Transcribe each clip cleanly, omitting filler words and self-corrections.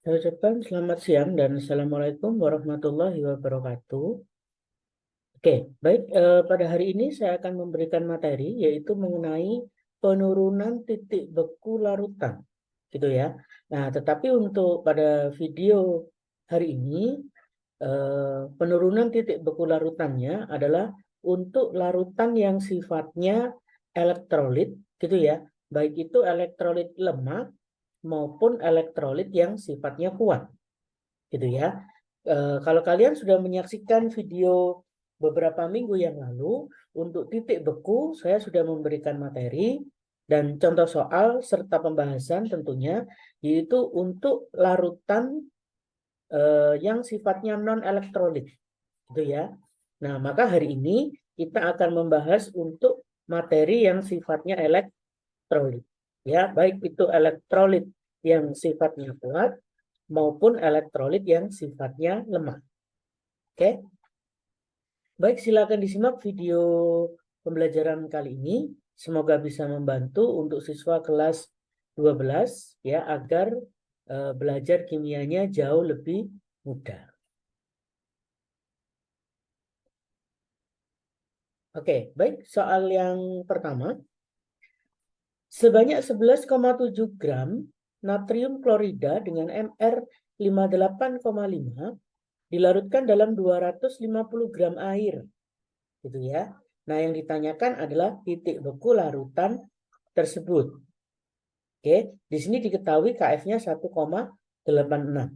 Saya ucapkan selamat siang dan Assalamualaikum warahmatullahi wabarakatuh. Oke, baik. Pada hari ini saya akan memberikan materi yaitu mengenai penurunan titik beku larutan, gitu ya. Nah, tetapi untuk pada video hari ini, penurunan titik beku larutannya adalah untuk larutan yang sifatnya elektrolit, gitu ya. Baik itu elektrolit lemah maupun elektrolit yang sifatnya kuat, gitu ya. Kalau kalian sudah menyaksikan video beberapa minggu yang lalu, untuk titik beku saya sudah memberikan materi dan contoh soal serta pembahasan tentunya, yaitu untuk larutan yang sifatnya non elektrolit, gitu ya. Nah, maka hari ini kita akan membahas untuk materi yang sifatnya elektrolit, ya, baik itu elektrolit yang sifatnya kuat maupun elektrolit yang sifatnya lemah. Oke, baik, silakan disimak video pembelajaran kali ini. Semoga bisa membantu untuk siswa kelas 12 ya agar belajar kimianya jauh lebih mudah. Oke, baik, soal yang pertama. Sebanyak 11,7 gram natrium klorida dengan Mr 58,5 dilarutkan dalam 250 gram air, gitu ya. Nah, yang ditanyakan adalah titik beku larutan tersebut. Oke, di sini diketahui KF-nya 1,86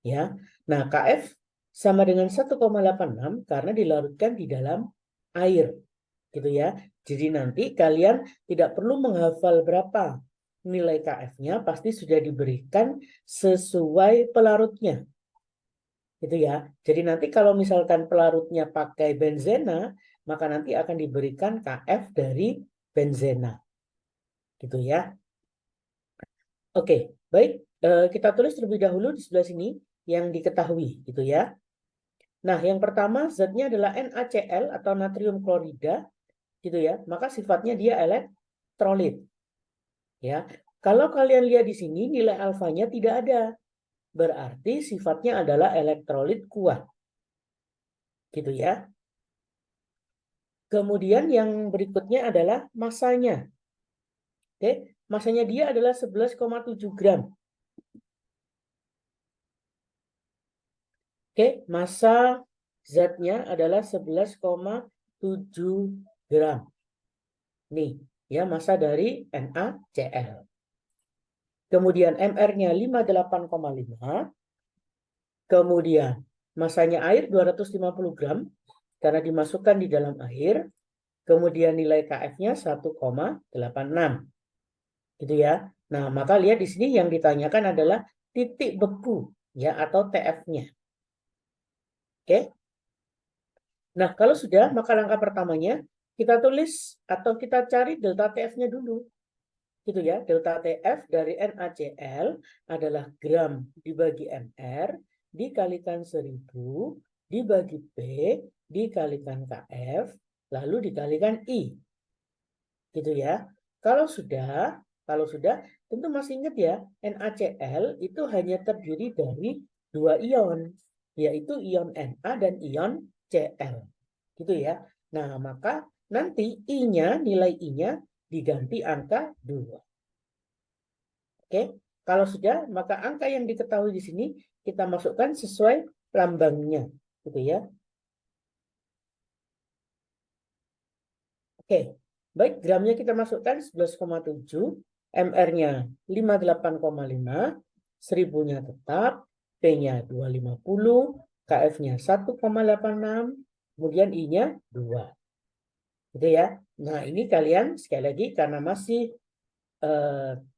ya. Nah, KF sama dengan 1,86 karena dilarutkan di dalam air, gitu ya. Jadi nanti kalian tidak perlu menghafal berapa nilai KF-nya, pasti sudah diberikan sesuai pelarutnya, gitu ya. Jadi nanti kalau misalkan pelarutnya pakai benzena, maka nanti akan diberikan KF dari benzena, gitu ya. Oke, baik. Kita tulis terlebih dahulu di sebelah sini yang diketahui, gitu ya. Nah, yang pertama zatnya adalah NaCl atau natrium klorida, gitu ya. Maka sifatnya dia elektrolit, ya. Kalau kalian lihat di sini nilai alfanya tidak ada, berarti sifatnya adalah elektrolit kuat, gitu ya. Kemudian yang berikutnya adalah masanya. Oke, masanya dia adalah 11,7 gram. Oke, massa zatnya adalah 11,7 gram. Nih, ya, massa dari NaCl. Kemudian Mr-nya 58,5. Kemudian massanya air 250 gram karena dimasukkan di dalam air. Kemudian nilai KF-nya 1,86. Gitu ya. Nah, maka lihat di sini yang ditanyakan adalah titik beku ya atau TF-nya. Oke. Nah, kalau sudah, maka langkah pertamanya kita tulis atau kita cari delta TF-nya dulu. Gitu ya. Delta TF dari NaCl adalah gram dibagi Mr dikalikan 1000 dibagi P dikalikan KF lalu dikalikan I. Gitu ya. Kalau sudah tentu masih ingat ya, NaCl itu hanya terdiri dari dua ion, yaitu ion Na dan ion Cl. Gitu ya. Nah, maka nanti I-nya, nilai I-nya diganti angka 2. Oke. Kalau sudah, maka angka yang diketahui di sini kita masukkan sesuai lambangnya, gitu ya. Oke, baik, gramnya kita masukkan 11,7, MR-nya 58,5, 1000-nya tetap, P-nya 250, KF-nya 1,86, kemudian I-nya 2. Gitu ya. Nah, ini kalian sekali lagi karena masih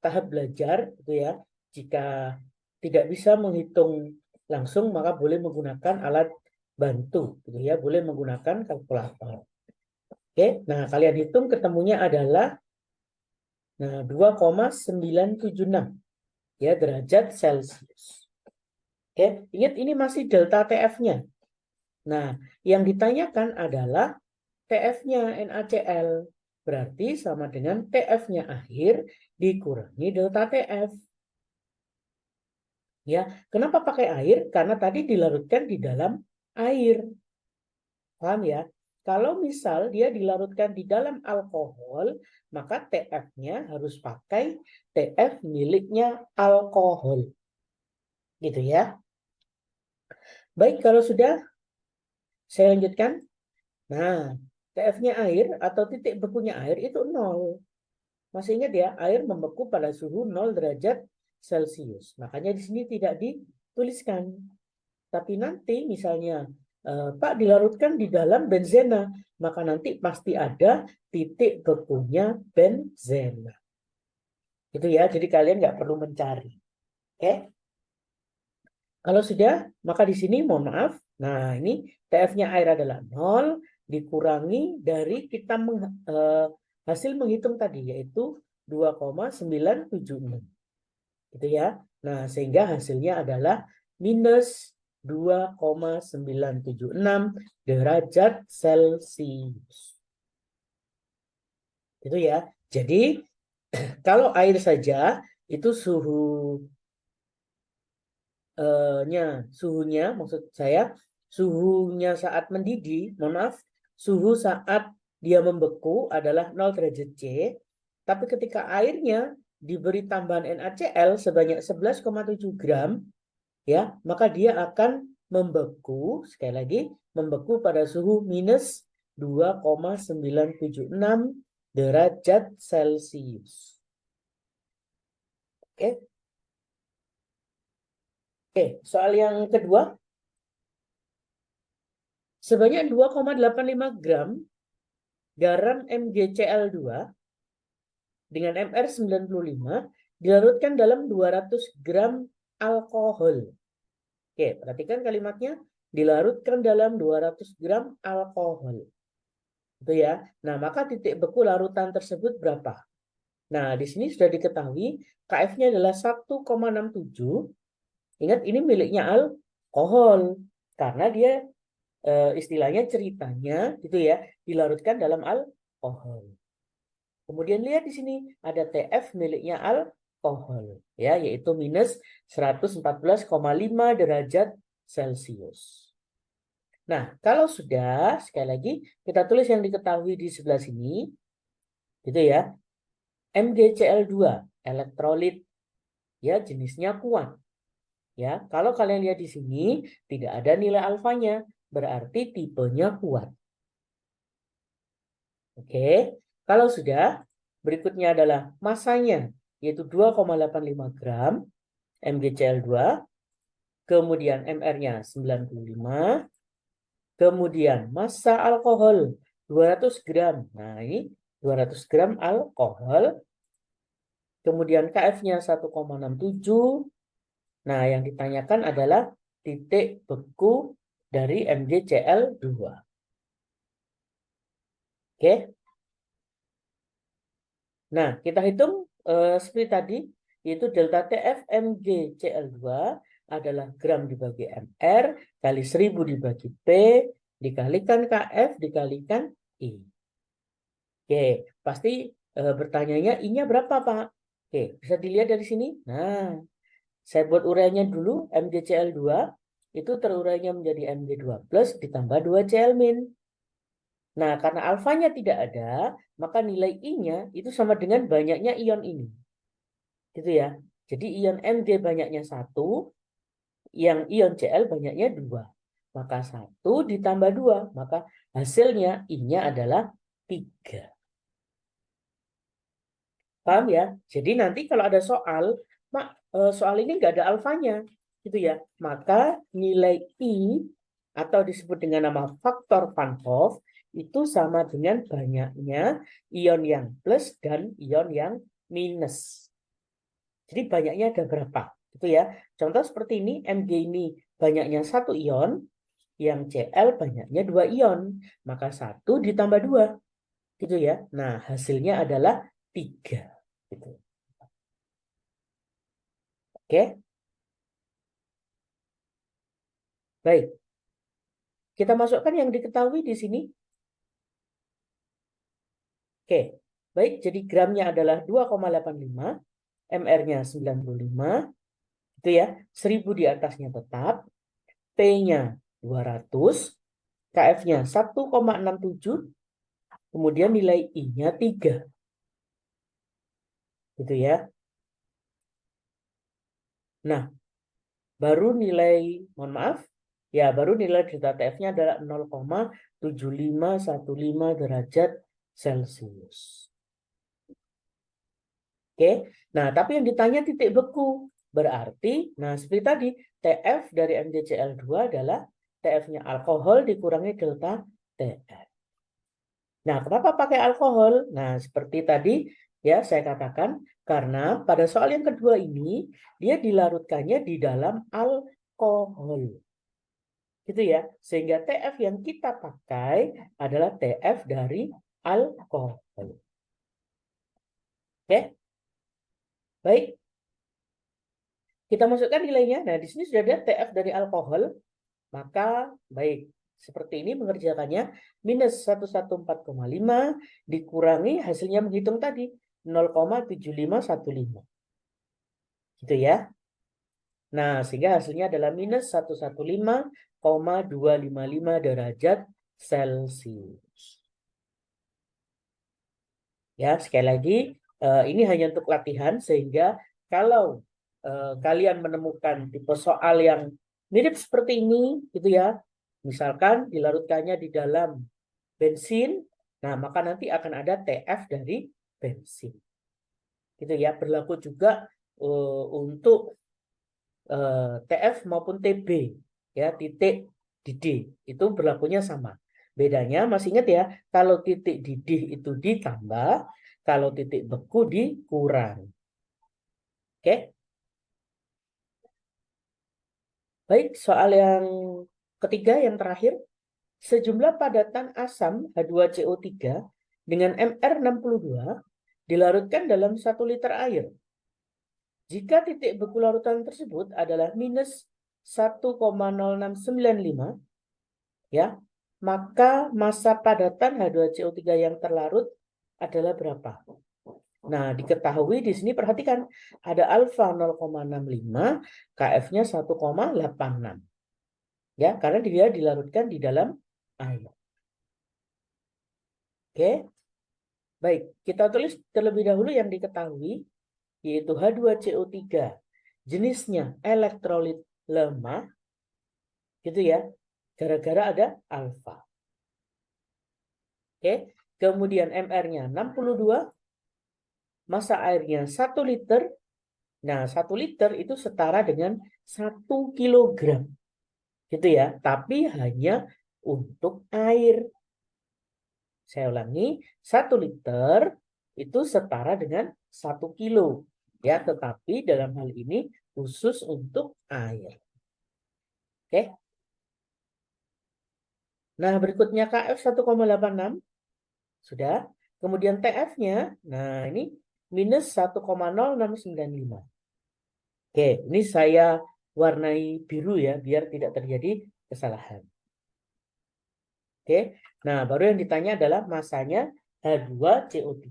tahap belajar, gitu ya. Jika tidak bisa menghitung langsung, maka boleh menggunakan alat bantu, gitu ya. Boleh menggunakan kalkulator. Oke, nah kalian hitung ketemunya adalah 2,976 ya derajat Celcius. Oke, ingat ini masih delta TF-nya. Nah, yang ditanyakan adalah TF-nya NaCl. Berarti sama dengan TF-nya akhir dikurangi delta TF. Ya, kenapa pakai air? Karena tadi dilarutkan di dalam air. Paham ya? Kalau misal dia dilarutkan di dalam alkohol, maka TF-nya harus pakai TF miliknya alkohol. Gitu ya. Baik, kalau sudah, saya lanjutkan. Nah, TF-nya air atau titik bekunya air itu 0. Masih ingat ya, air membeku pada suhu 0 derajat Celcius. Makanya di sini tidak dituliskan. Tapi nanti misalnya, Pak dilarutkan di dalam benzena, maka nanti pasti ada titik bekunya benzena. Itu ya, jadi kalian nggak perlu mencari. Oke? Kalau sudah, maka di sini mohon maaf. Nah, ini TF-nya air adalah 0 dikurangi dari kita hasil menghitung tadi, yaitu 2,976. Gitu ya. Nah, sehingga hasilnya adalah minus 2,976 derajat Celcius. Itu ya. Jadi, kalau air saja itu suhunya maksud saya suhunya saat mendidih, mohon maaf, suhu saat dia membeku adalah 0 derajat C, tapi ketika airnya diberi tambahan NaCl sebanyak 11,7 gram, ya, maka dia akan membeku, sekali lagi, membeku pada suhu minus 2,976 derajat Celcius. Oke. Oke, soal yang kedua. Sebanyak 2,85 gram garam MgCl2 dengan Mr95 dilarutkan dalam 200 gram alkohol. Oke, perhatikan kalimatnya, dilarutkan dalam 200 gram alkohol. Itu ya. Nah, maka titik beku larutan tersebut berapa? Nah, di sini sudah diketahui KF-nya adalah 1,67. Ingat, ini miliknya alkohol. Karena dia istilahnya ceritanya gitu ya, dilarutkan dalam alkohol. Kemudian lihat di sini ada TF miliknya alkohol ya, yaitu minus 114,5 derajat Celcius. Nah, kalau sudah, sekali lagi kita tulis yang diketahui di sebelah sini gitu ya. MgCl2 elektrolit ya, jenisnya kuat. Ya, kalau kalian lihat di sini tidak ada nilai alfanya, berarti tipenya kuat. Oke, kalau sudah, berikutnya adalah masanya, yaitu 2,85 gram MgCl2, kemudian MR-nya 95, kemudian massa alkohol 200 gram. Nah, ini 200 gram alkohol, kemudian KF-nya 1,67. Nah, yang ditanyakan adalah titik beku dari MgCl2. Oke. Nah, kita hitung seperti tadi, yaitu delta TF MgCl2 adalah gram dibagi MR kali 1000 dibagi P dikalikan KF dikalikan I. Oke, pasti bertanyanya I-nya berapa, Pak? Oke, bisa dilihat dari sini. Nah, saya buat uraiannya dulu, MgCl2 itu terurainya menjadi Mg2 plus ditambah 2Cl min. Nah, karena alfanya tidak ada, maka nilai I-nya itu sama dengan banyaknya ion ini. Gitu ya. Jadi ion Mg banyaknya 1, yang ion Cl banyaknya 2. Maka 1 ditambah 2, maka hasilnya I-nya adalah 3. Paham ya? Jadi nanti kalau ada soal, soal ini nggak ada alfanya. Gitu ya. Maka nilai I atau disebut dengan nama faktor Van Hoff itu sama dengan banyaknya ion yang plus dan ion yang minus. Jadi banyaknya ada berapa? Gitu ya. Contoh seperti ini, Mg ini banyaknya 1 ion, yang Cl banyaknya 2 ion. Maka 1 ditambah 2. Gitu ya. Nah, hasilnya adalah 3. Gitu. Oke. Baik. Kita masukkan yang diketahui di sini. Oke. Baik, jadi gramnya adalah 2,85, MR-nya 95. Itu ya, 1000 di atasnya tetap, P-nya 200, KF-nya 1,67, kemudian nilai I-nya 3. Gitu ya. Nah, baru nilai, mohon maaf, ya baru nilai delta TF-nya adalah 0,7515 derajat Celcius. Oke, nah tapi yang ditanya titik beku. Berarti, nah seperti tadi, TF dari MgCl2 adalah TF-nya alkohol dikurangi delta TF. Nah, kenapa pakai alkohol? Nah, seperti tadi ya saya katakan, karena pada soal yang kedua ini, dia dilarutkannya di dalam alkohol. Gitu ya. Sehingga TF yang kita pakai adalah TF dari alkohol. Oke, baik. Kita masukkan nilainya. Nah, di sini sudah ada TF dari alkohol. Maka, baik. Seperti ini mengerjakannya. Minus 114,5 dikurangi hasilnya menghitung tadi. 0,7515. Gitu ya. Nah, sehingga hasilnya adalah minus 115,255 derajat Celcius. Ya, sekali lagi, ini hanya untuk latihan, sehingga kalau kalian menemukan tipe soal yang mirip seperti ini, gitu ya, misalkan dilarutkannya di dalam bensin, nah maka nanti akan ada TF dari bensin. Gitu ya, berlaku juga untuk TF maupun TB, ya titik di D itu berlakunya sama. Bedanya masih ingat ya, kalau titik di D itu ditambah, kalau titik beku dikurang. Oke, baik, soal yang ketiga yang terakhir, sejumlah padatan asam H2CO3 dengan Mr62 dilarutkan dalam 1 liter air. Jika titik beku larutan tersebut adalah minus 1,0695, ya, maka massa padatan H2CO3 yang terlarut adalah berapa? Nah, diketahui di sini perhatikan ada alfa 0,65, KF-nya 1,86. Ya, karena dia dilarutkan di dalam air. Oke. Baik, kita tulis terlebih dahulu yang diketahui yaitu H2CO3. Jenisnya elektrolit lemah gitu ya. Gara-gara ada alfa. Oke. Kemudian MR-nya 62, massa airnya 1 liter. Nah, 1 liter itu setara dengan 1 kilogram. Gitu ya, tapi hanya untuk air. Saya ulangi, 1 liter itu setara dengan 1 kilo. Ya, tetapi dalam hal ini khusus untuk air. Oke. Nah, berikutnya KF 1,86. Sudah. Kemudian TF-nya, nah ini minus 1,0695. Oke, ini saya warnai biru ya, biar tidak terjadi kesalahan. Oke, nah baru yang ditanya adalah masanya H2CO3.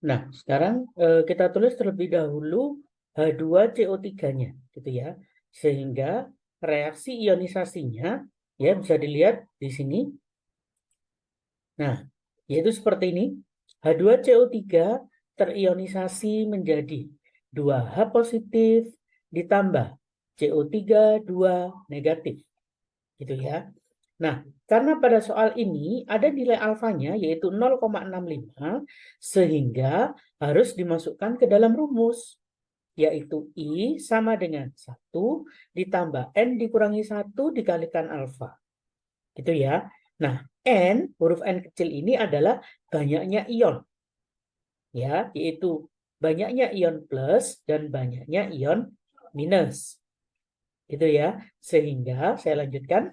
Nah, sekarang kita tulis terlebih dahulu H2CO3-nya, gitu ya. Sehingga reaksi ionisasinya, ya bisa dilihat di sini. Nah, yaitu seperti ini. H2CO3 terionisasi menjadi 2H positif ditambah CO3 2 negatif. Gitu ya. Nah, karena pada soal ini ada nilai alfanya yaitu 0,65 sehingga harus dimasukkan ke dalam rumus yaitu I sama dengan 1 ditambah N dikurangi 1 dikalikan alfa. Gitu ya. Nah, N, huruf N kecil ini adalah banyaknya ion. Ya, yaitu banyaknya ion plus dan banyaknya ion minus. Gitu ya. Sehingga saya lanjutkan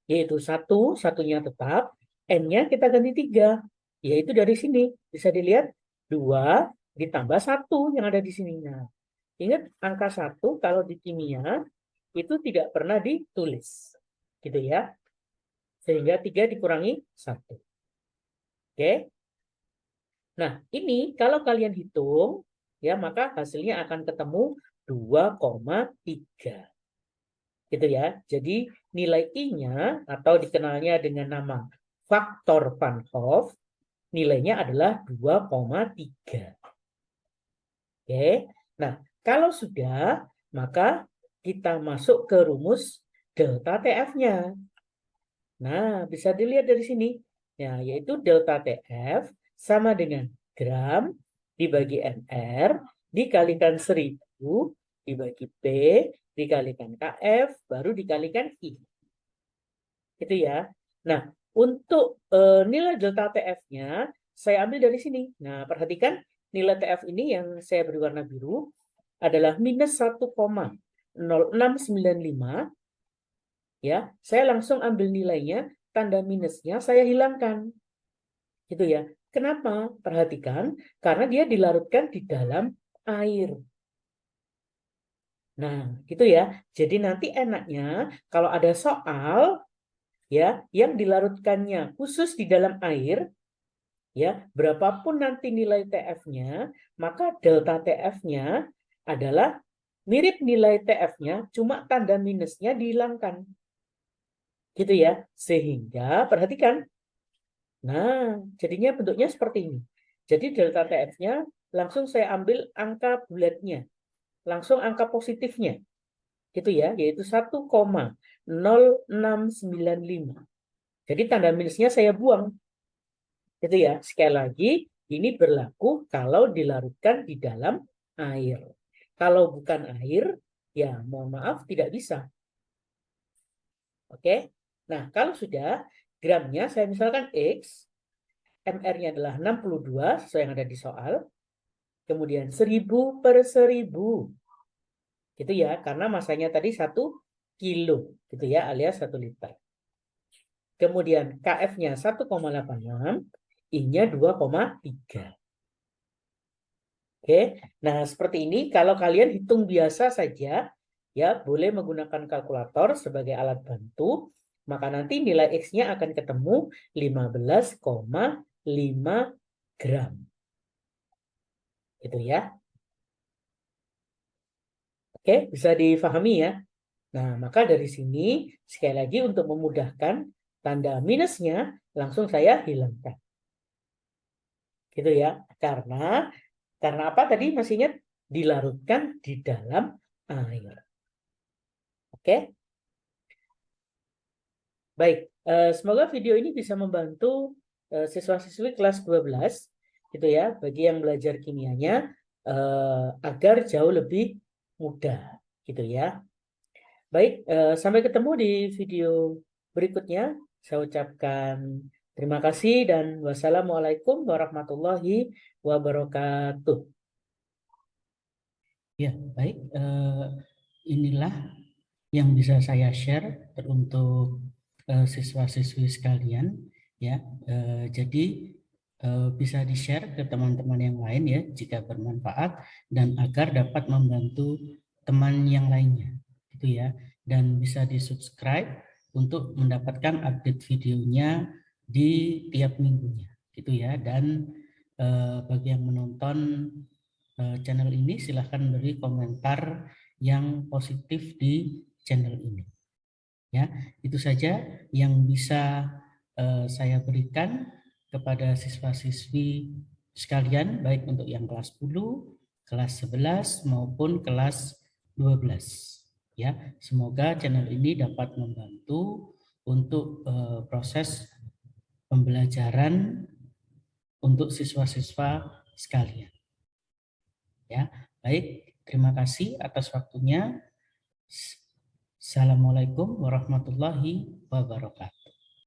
yaitu 1, satunya tetap, N-nya kita ganti 3. Yaitu dari sini. Bisa dilihat 2 ditambah 1 yang ada di sini. Nah, ingat angka 1 kalau di kimia itu tidak pernah ditulis. Gitu ya. Sehingga 3 dikurangi 1. Oke. Nah, ini kalau kalian hitung, ya, maka hasilnya akan ketemu 2,3. Gitu ya. Jadi nilai I-nya atau dikenalnya dengan nama faktor Van Hoff, nilainya adalah 2,3. Oke. Nah, kalau sudah, maka kita masuk ke rumus delta TF-nya. Nah, bisa dilihat dari sini. Ya, yaitu delta TF sama dengan gram dibagi MR dikalikan 1000 dibagi P dikalikan KF baru dikalikan I. Gitu ya. Nah, untuk nilai delta TF-nya saya ambil dari sini. Nah, perhatikan nilai TF ini yang saya beri warna biru adalah minus 1,0695. Ya, saya langsung ambil nilainya, tanda minusnya saya hilangkan. Gitu ya. Kenapa? Perhatikan, karena dia dilarutkan di dalam air. Nah, gitu ya. Jadi nanti enaknya kalau ada soal ya yang dilarutkannya khusus di dalam air, ya, berapapun nanti nilai TF-nya, maka delta TF-nya adalah mirip nilai TF-nya, cuma tanda minusnya dihilangkan. Gitu ya. Sehingga perhatikan. Nah, jadinya bentuknya seperti ini. Jadi delta TF-nya langsung saya ambil angka bulatnya. Langsung angka positifnya. Gitu ya, yaitu 1,0695. Jadi tanda minusnya saya buang. Gitu ya. Sekali lagi, ini berlaku kalau dilarutkan di dalam air. Kalau bukan air, ya mohon maaf tidak bisa. Oke. Nah, kalau sudah gramnya saya misalkan X, MR-nya adalah 62 sesuai yang ada di soal. Kemudian 1000 per 1000. Gitu ya, karena masanya tadi 1 kilo, gitu ya, alias 1 liter. Kemudian KF-nya 1,86, I-nya 2,3. Oke, nah seperti ini kalau kalian hitung biasa saja, ya boleh menggunakan kalkulator sebagai alat bantu, maka nanti nilai X-nya akan ketemu 15,5 gram. Gitu ya. Oke, bisa difahami ya. Nah, maka dari sini sekali lagi untuk memudahkan tanda minusnya langsung saya hilangkan. Gitu ya. Karena apa tadi masih ingat dilarutkan di dalam air. Oke. Baik, semoga video ini bisa membantu siswa-siswi kelas 12 gitu ya, bagi yang belajar kimianya agar jauh lebih mudah gitu ya. Baik, sampai ketemu di video berikutnya. Saya ucapkan terima kasih dan wassalamualaikum warahmatullahi wabarakatuh. Ya, baik. Inilah yang bisa saya share untuk siswa-siswi sekalian. Ya, jadi bisa di-share ke teman-teman yang lain ya jika bermanfaat dan agar dapat membantu teman yang lainnya, gitu ya. Dan bisa di-subscribe untuk mendapatkan update videonya di tiap minggunya, gitu ya. Dan bagi yang menonton channel ini silahkan beri komentar yang positif di channel ini. Ya, itu saja yang bisa saya berikan kepada siswa-siswi sekalian, baik untuk yang kelas 10, kelas 11 maupun kelas 12. Ya, semoga channel ini dapat membantu untuk proses pembelajaran untuk siswa-siswa sekalian. Ya, baik. Terima kasih atas waktunya. Assalamualaikum warahmatullahi wabarakatuh.